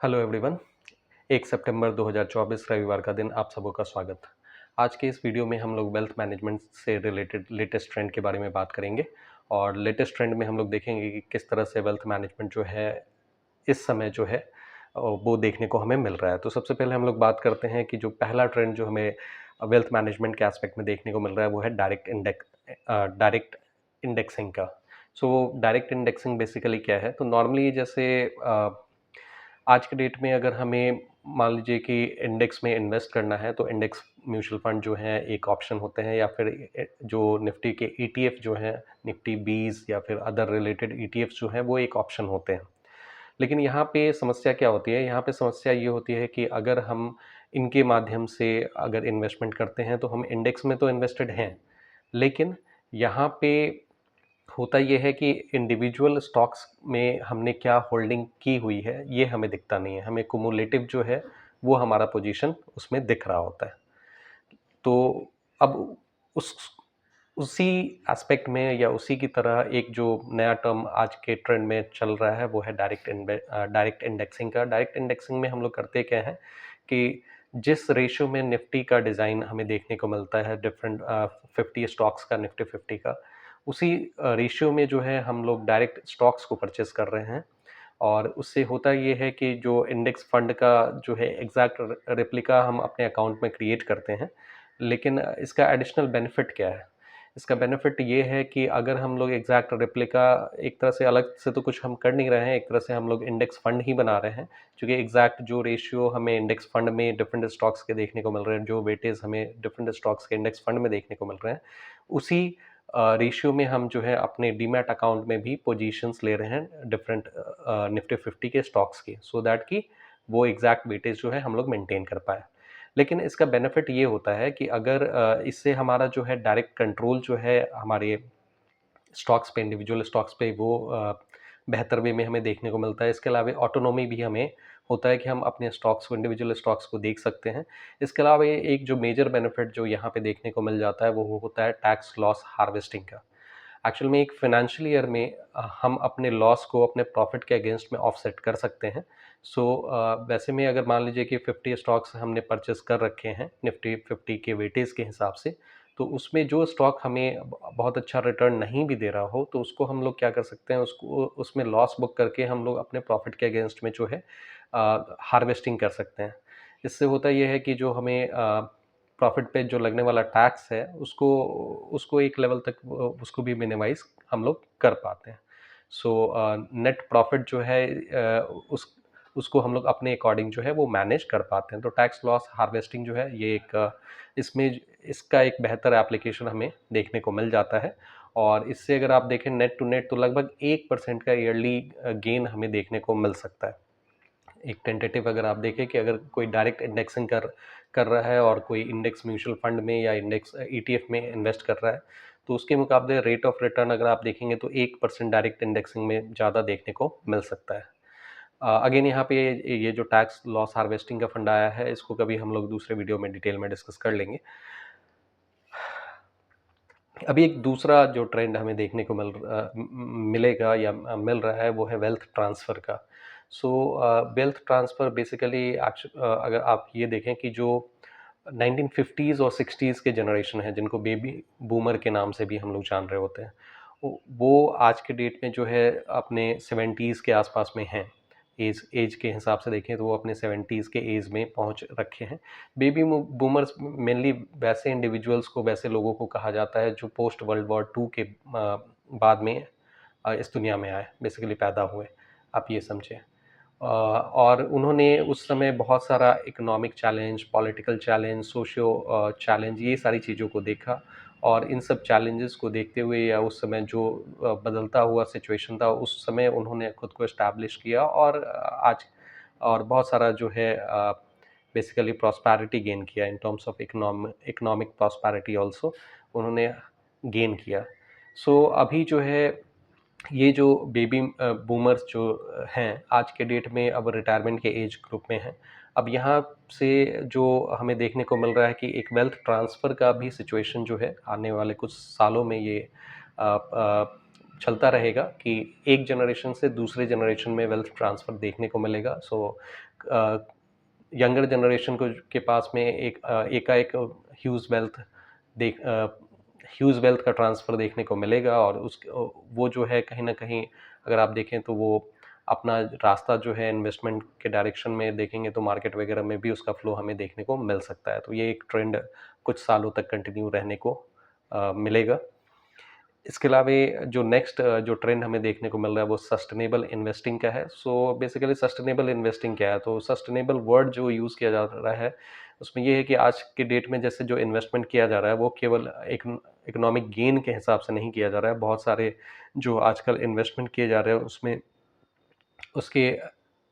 Hello everyone. 1 सितंबर 2024 रविवार का दिन आप सबों का स्वागत। आज के इस वीडियो में हम लोग वेल्थ मैनेजमेंट से रिलेटेड लेटेस्ट ट्रेंड के बारे में बात करेंगे और लेटेस्ट ट्रेंड में हम लोग देखेंगे कि किस तरह से वेल्थ मैनेजमेंट जो है इस समय जो है वो देखने को हमें मिल रहा है। तो सबसे पहले हम लोग बात करते हैं कि जो पहला ट्रेंड जो हमें वेल्थ मैनेजमेंट के एस्पेक्ट में देखने को मिल रहा है वो है डायरेक्ट इंडेक्सिंग का। सो डायरेक्ट इंडेक्सिंग बेसिकली क्या है? तो नॉर्मली जैसे आज के डेट में अगर हमें मान लीजिए कि इंडेक्स में इन्वेस्ट करना है तो इंडेक्स म्यूचुअल फंड जो हैं एक ऑप्शन होते हैं, या फिर जो निफ्टी के ईटीएफ जो हैं, निफ्टी 20 या फिर अदर रिलेटेड ईटीएफ जो हैं वो एक ऑप्शन होते हैं। लेकिन यहाँ पे समस्या क्या होती है? यहाँ पे समस्या ये होती है कि अगर हम इनके माध्यम से अगर इन्वेस्टमेंट करते हैं तो हम इंडेक्स में तो इन्वेस्टेड हैं, लेकिन यहाँ पे होता ये है कि इंडिविजुअल स्टॉक्स में हमने क्या होल्डिंग की हुई है ये हमें दिखता नहीं है। हमें कुमुलेटिव जो है वो हमारा पोजीशन उसमें दिख रहा होता है। तो अब उस उसी एस्पेक्ट में या उसी की तरह एक जो नया टर्म आज के ट्रेंड में चल रहा है वो है डायरेक्ट इंडेक्सिंग का। डायरेक्ट इंडेक्सिंग में हम लोग करते क्या है कि जिस रेशियो में निफ्टी का डिज़ाइन हमें देखने को मिलता है, डिफरेंट 50 स्टॉक्स का, निफ्टी 50 का, उसी रेशियो में जो है हम लोग डायरेक्ट स्टॉक्स को परचेस कर रहे हैं। और उससे होता ये है कि जो इंडेक्स फंड का जो है एग्जैक्ट रेप्लिका हम अपने अकाउंट में क्रिएट करते हैं। लेकिन इसका एडिशनल बेनिफिट क्या है? इसका बेनिफिट ये है कि अगर हम लोग एग्जैक्ट रेप्लिका, एक तरह से अलग से तो कुछ हम कर नहीं रहे हैं, एक तरह से हम लोग इंडेक्स फंड ही बना रहे हैं, क्योंकि एग्जैक्ट जो रेशियो हमें इंडेक्स फंड में डिफरेंट स्टॉक्स के देखने को मिल रहे हैं, जो वेटेज हमें डिफरेंट स्टॉक्स के इंडेक्स फंड में देखने को मिल रहे हैं, उसी रेशियो में हम जो है अपने डीमैट अकाउंट में भी पोजीशंस ले रहे हैं डिफरेंट निफ्टी 50 के स्टॉक्स की, सो दैट कि वो एग्जैक्ट वेटेज जो है हम लोग मेंटेन कर पाए। लेकिन इसका बेनिफिट ये होता है कि अगर इससे हमारा जो है डायरेक्ट कंट्रोल जो है हमारे स्टॉक्स पे, इंडिविजुअल स्टॉक्स पे, वो बेहतर वे में हमें देखने को मिलता है। इसके अलावा ऑटोनॉमी भी हमें होता है कि हम अपने स्टॉक्स को, इंडिविजुअल स्टॉक्स को देख सकते हैं। इसके अलावा ये एक जो मेजर बेनिफिट जो यहाँ पे देखने को मिल जाता है वो होता है टैक्स लॉस हार्वेस्टिंग का। एक्चुअल में एक फाइनेंशियल ईयर में हम अपने लॉस को अपने प्रॉफिट के अगेंस्ट में ऑफसेट कर सकते हैं। सो वैसे में अगर मान लीजिए कि 50 स्टॉक्स हमने परचेस कर रखे हैं निफ्टी 50 के वेटेज के हिसाब से, तो उसमें जो स्टॉक हमें बहुत अच्छा रिटर्न नहीं भी दे रहा हो तो उसको हम लोग क्या कर सकते हैं, उसको उसमें लॉस बुक करके हम लोग अपने प्रॉफिट के अगेंस्ट में जो है हार्वेस्टिंग कर सकते हैं। इससे होता ये है कि जो हमें प्रॉफिट पे जो लगने वाला टैक्स है उसको उसको एक लेवल तक उसको भी मिनिमाइज हम लोग कर पाते हैं। सो नेट प्रॉफिट जो है उसको हम लोग अपने अकॉर्डिंग जो है वो मैनेज कर पाते हैं। तो टैक्स लॉस हार्वेस्टिंग जो है ये एक इसमें इसका एक बेहतर एप्लीकेशन हमें देखने को मिल जाता है। और इससे अगर आप देखें नेट टू नेट, तो लगभग 1% का ईयरली गेन हमें देखने को मिल सकता है। एक टेंटेटिव अगर आप देखें कि अगर कोई डायरेक्ट इंडेक्सिंग कर कर रहा है और कोई इंडेक्स म्यूचुअल फंड में या इंडेक्स ईटीएफ में इन्वेस्ट कर रहा है, तो उसके मुकाबले रेट ऑफ रिटर्न अगर आप देखेंगे तो 1% डायरेक्ट इंडेक्सिंग में ज़्यादा देखने को मिल सकता है। अगेन यहाँ पे ये जो टैक्स लॉस हार्वेस्टिंग का फंड आया है इसको कभी हम लोग दूसरे वीडियो में डिटेल में डिस्कस कर लेंगे। अभी एक दूसरा जो ट्रेंड हमें देखने को मिलेगा या मिल रहा है वो है वेल्थ ट्रांसफ़र का। सो वेल्थ ट्रांसफ़र बेसिकली अगर आप ये देखें कि जो 1950s और 60s के जनरेशन है, जिनको बेबी बूमर के नाम से भी हम लोग जान रहे होते हैं, वो आज के डेट में जो है अपने 70s के आसपास में हैं। एज एज के हिसाब से देखें तो वो अपने 70s के एज में पहुंच रखे हैं। बेबी बूमर्स मेनली वैसे इंडिविजुअल्स को, वैसे लोगों को कहा जाता है जो पोस्ट वर्ल्ड वॉर 2 के बाद में इस दुनिया में आए, बेसिकली पैदा हुए, आप ये समझें। और उन्होंने उस समय बहुत सारा economic challenge, political challenge, socio challenge, ये सारी चीज़ों को देखा। और इन सब चैलेंजेस को देखते हुए या उस समय जो बदलता हुआ सिचुएशन था उस समय उन्होंने खुद को एस्टैब्लिश किया और आज और बहुत सारा जो है बेसिकली प्रॉस्पैरिटी गेन किया in terms of economic prosperity also उन्होंने गेन किया। सो अभी जो है ये जो बेबी बूमर्स जो हैं आज के डेट में अब रिटायरमेंट के एज ग्रुप में हैं। अब यहाँ से जो हमें देखने को मिल रहा है कि एक वेल्थ ट्रांसफ़र का भी सिचुएशन जो है आने वाले कुछ सालों में ये चलता रहेगा कि एक जनरेशन से दूसरे जनरेशन में वेल्थ ट्रांसफ़र देखने को मिलेगा। सो यंगर जनरेशन को के पास में एकाएक ह्यूज वेल्थ देख ह्यूज वेल्थ का ट्रांसफ़र देखने को मिलेगा, और वो जो है कहीं ना कहीं अगर आप देखें तो वो अपना रास्ता जो है इन्वेस्टमेंट के डायरेक्शन में देखेंगे तो मार्केट वगैरह में भी उसका फ्लो हमें देखने को मिल सकता है। तो ये एक ट्रेंड कुछ सालों तक कंटिन्यू रहने को मिलेगा। इसके अलावा जो नेक्स्ट जो ट्रेंड हमें देखने को मिल रहा है वो सस्टेनेबल इन्वेस्टिंग का है। सो बेसिकली सस्टेनेबल इन्वेस्टिंग क्या है, तो सस्टेनेबल वर्ड जो यूज़ किया जा रहा है उसमें ये है कि आज के डेट में जैसे जो इन्वेस्टमेंट किया जा रहा है वो केवल एक इकोनॉमिक गेन के हिसाब से नहीं किया जा रहा है। बहुत सारे जो आजकल इन्वेस्टमेंट किए जा रहे हैं उसमें उसके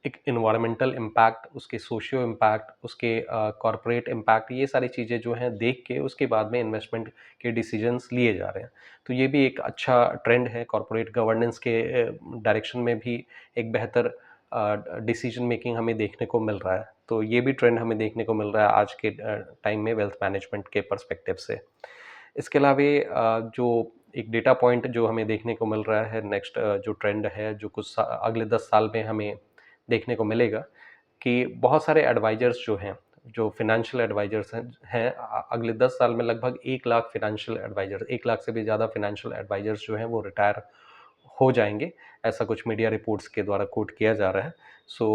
एक इन्वायरमेंटल इम्पैक्ट, उसके सोशियो इम्पैक्ट, उसके कॉरपोरेट इम्पैक्ट, ये सारी चीज़ें जो हैं देख के उसके बाद में इन्वेस्टमेंट के डिसीजंस लिए जा रहे हैं। तो ये भी एक अच्छा ट्रेंड है। कॉरपोरेट गवर्नेंस के डायरेक्शन में भी एक बेहतर डिसीजन मेकिंग हमें देखने को मिल रहा है। तो ये भी ट्रेंड हमें देखने को मिल रहा है आज के टाइम में वेल्थ मैनेजमेंट के पर्सपेक्टिव से। इसके अलावा जो एक डेटा पॉइंट जो हमें देखने को मिल रहा है नेक्स्ट जो ट्रेंड है जो अगले 10 साल में हमें देखने को मिलेगा कि बहुत सारे एडवाइजर्स जो हैं, जो फाइनेंशियल एडवाइजर्स हैं अगले 10 साल में लगभग 1 लाख फाइनेंशियल एडवाइजर्स, 1 लाख से भी ज़्यादा फाइनेंशियल एडवाइजर्स जो हैं वो रिटायर हो जाएंगे। ऐसा कुछ मीडिया रिपोर्ट्स के द्वारा कोट किया जा रहा है। सो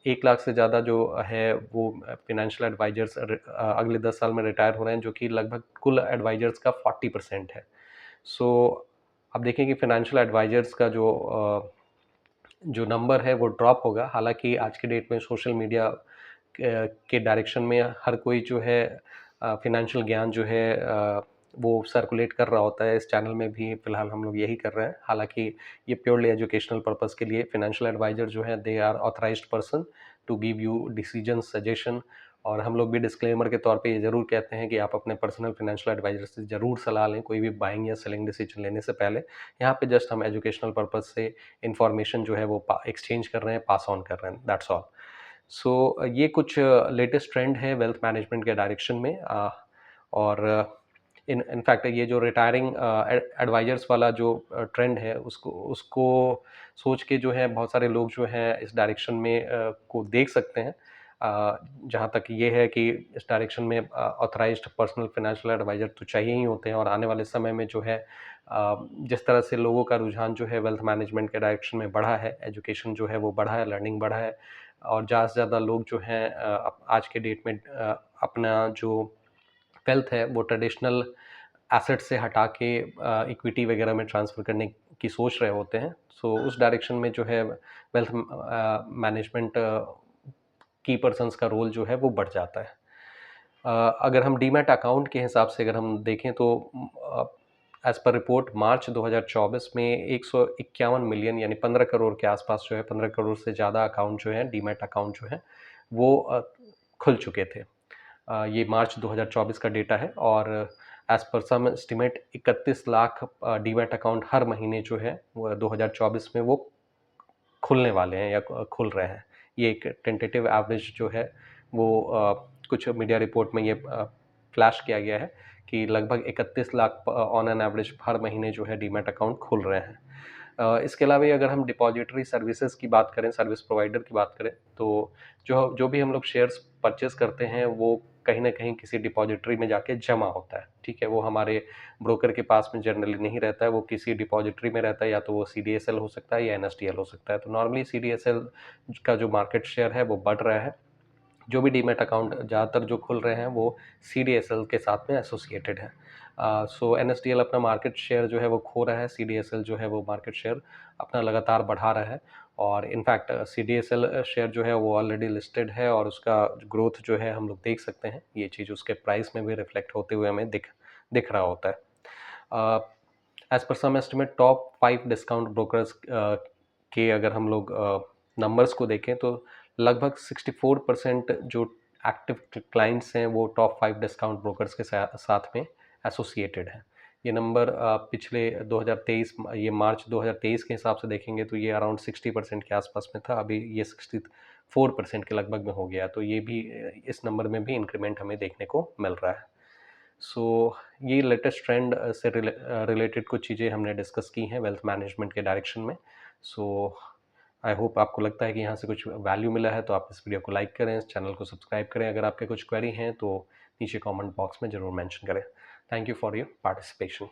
1 लाख से ज़्यादा जो है वो फाइनेंशियल एडवाइजर्स अगले 10 साल में रिटायर हो रहे हैं, जो कि लगभग कुल एडवाइजर्स का 40% है। सो अब देखें कि फाइनेंशियल एडवाइजर्स का जो नंबर है वो ड्रॉप होगा। हालांकि आज के डेट में सोशल मीडिया के डायरेक्शन में हर कोई जो है फाइनेंशियल ज्ञान जो है वो सर्कुलेट कर रहा होता है। इस चैनल में भी फ़िलहाल हम लोग यही कर रहे हैं। हालांकि ये प्योरली एजुकेशनल पर्पस के लिए फाइनेंशियल एडवाइज़र जो है they are authorised person to give you decision suggestion, और हम लोग भी डिस्क्लेमर के तौर पे ये ज़रूर कहते हैं कि आप अपने पर्सनल फाइनेंशियल एडवाइज़र से ज़रूर सलाह लें कोई भी बाइंग या सेलिंग डिसीजन लेने से पहले। यहाँ पे जस्ट हम एजुकेशनल पर्पस से इंफॉर्मेशन जो है वो एक्सचेंज कर रहे हैं, पास ऑन कर रहे हैं, दैट्स ऑल। सो ये कुछ लेटेस्ट ट्रेंड है वेल्थ मैनेजमेंट के डायरेक्शन में। और इनफैक्ट ये जो रिटायरिंग एडवाइजर्स वाला जो ट्रेंड है उसको उसको सोच के जो है बहुत सारे लोग जो हैं इस डायरेक्शन में को देख सकते हैं। जहाँ तक ये है कि इस डायरेक्शन में ऑथराइज्ड पर्सनल फाइनेंशियल एडवाइजर तो चाहिए ही होते हैं, और आने वाले समय में जो है जिस तरह से लोगों का रुझान जो है वेल्थ मैनेजमेंट के डायरेक्शन में बढ़ा है, एजुकेशन जो है वो बढ़ा है, लर्निंग बढ़ा है, और ज़्यादा से ज़्यादा लोग जो हैं आज के डेट में अपना जो वेल्थ है वो ट्रेडिशनल एसेट से हटा के इक्विटी वगैरह में ट्रांसफ़र करने की सोच रहे होते हैं। सो उस डायरेक्शन में जो है वेल्थ मैनेजमेंट की पर्सन्स का रोल जो है वो बढ़ जाता है। अगर हम डीमैट अकाउंट के हिसाब से अगर हम देखें तो एज़ पर रिपोर्ट मार्च 2024 में 151 मिलियन यानी 15 करोड़ के आसपास जो है 15 करोड़ से ज़्यादा अकाउंट जो है डीमैट अकाउंट जो है वो खुल चुके थे। ये मार्च 2024 का डेटा है, और एज़ पर सम एस्टिमेट 31 लाख डीमैट अकाउंट हर महीने जो है वो 2024 में वो खुलने वाले हैं या खुल रहे हैं। ये एक टेंटेटिव एवरेज जो है वो कुछ मीडिया रिपोर्ट में ये फ्लैश किया गया है कि लगभग 31 लाख ऑन एन एवरेज हर महीने जो है डीमैट अकाउंट खुल रहे हैं। इसके अलावा अगर हम डिपॉजिटरी सर्विसेज की बात करें, सर्विस प्रोवाइडर की बात करें, तो जो जो भी हम लोग शेयर्स परचेज़ करते हैं वो कहीं न कहीं किसी डिपॉजिटरी में जाके जमा होता है, ठीक है? वो हमारे ब्रोकर के पास में जनरली नहीं रहता है, वो किसी डिपॉजिटरी में रहता है, या तो वो सीडीएसएल हो सकता है या एनएसडीएल हो सकता है। तो नॉर्मली सीडीएसएल का जो मार्केट शेयर है वो बढ़ रहा है। जो भी डीमैट अकाउंट ज़्यादातर जो खुल रहे हैं वो सीडीएसएल के साथ में एसोसिएटेड है। सो एनएसडीएल अपना मार्केट शेयर जो है वो खो रहा है, सीडीएसएल जो है वो मार्केट शेयर अपना लगातार बढ़ा रहा है, और इनफैक्ट सीडीएसएल शेयर जो है वो ऑलरेडी लिस्टेड है, और उसका ग्रोथ जो है हम लोग देख सकते हैं। ये चीज़ उसके प्राइस में भी रिफ्लेक्ट होते हुए हमें दिख रहा होता है। एज़ पर सम एस्टिमेट टॉप 5 डिस्काउंट ब्रोकर्स के अगर हम लोग नंबर्स को देखें तो लगभग 64% जो एक्टिव क्लाइंट्स हैं वो टॉप 5 डिस्काउंट ब्रोकर्स के साथ में एसोसिएटेड हैं। ये नंबर पिछले 2023 ये मार्च 2023 के हिसाब से देखेंगे तो ये अराउंड 60% के आसपास में था, अभी ये 64% के लगभग में हो गया। तो ये भी इस नंबर में भी इंक्रीमेंट हमें देखने को मिल रहा है। सो ये लेटेस्ट ट्रेंड से रिलेटेड कुछ चीज़ें हमने डिस्कस की हैं वेल्थ मैनेजमेंट के डायरेक्शन में। सो आई होप आपको लगता है कि यहाँ से कुछ वैल्यू मिला है, तो आप इस वीडियो को लाइक करें, इस चैनल को सब्सक्राइब करें। अगर आपके कुछ क्वेरी हैं तो नीचे कमेंट बॉक्स में ज़रूर मेंशन करें। Thank you for your participation.